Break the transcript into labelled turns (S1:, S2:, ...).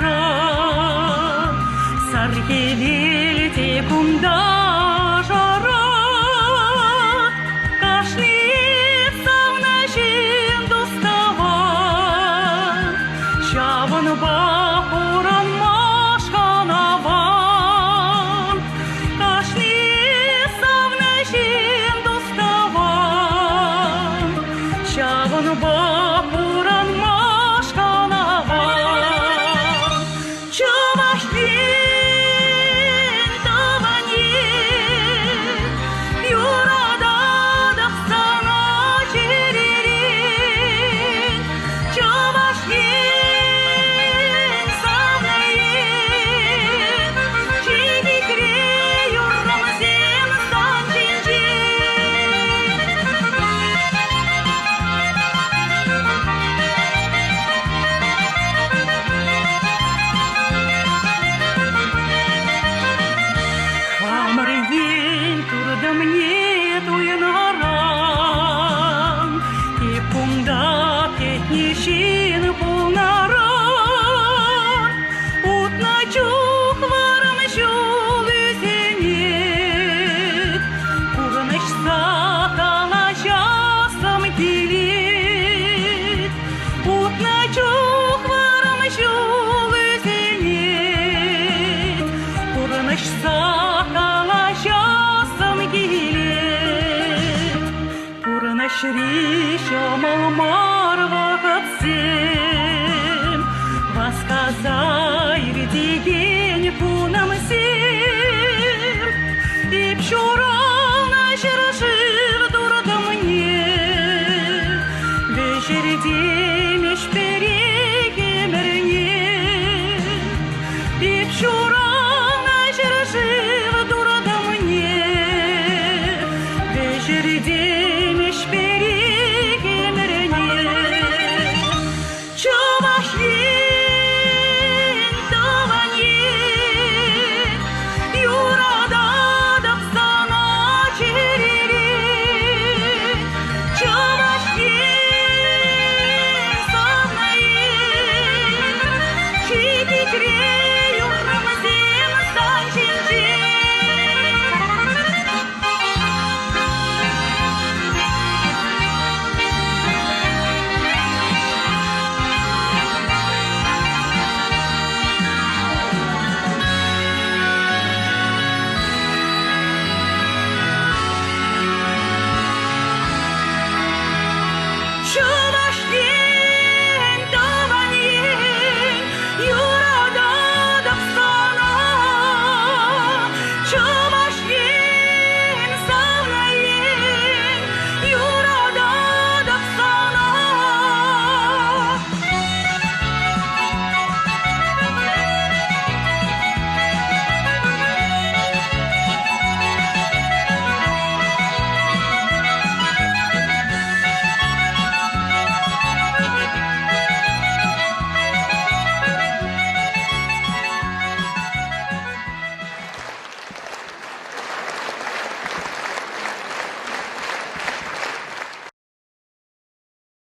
S1: нара, саргелилте кумда жара, кашнит савнашин достава, шавын бахуран машканаван, кашнит савнашин достава, шавын бахуран машканаван, чувашдин табане, юрада дақсана черерен, чувашдин савнайен, чигикре юррамзен Хамрыен турды мне туйнаран, тепкумда кетнешин пулнаран, утна чук варым жол үзенет, курнышса калашасым келет, утна чук варым жол үзенет, курнышса калашасым келет, курнышри шамалмар вақытсем, басқа зайр деген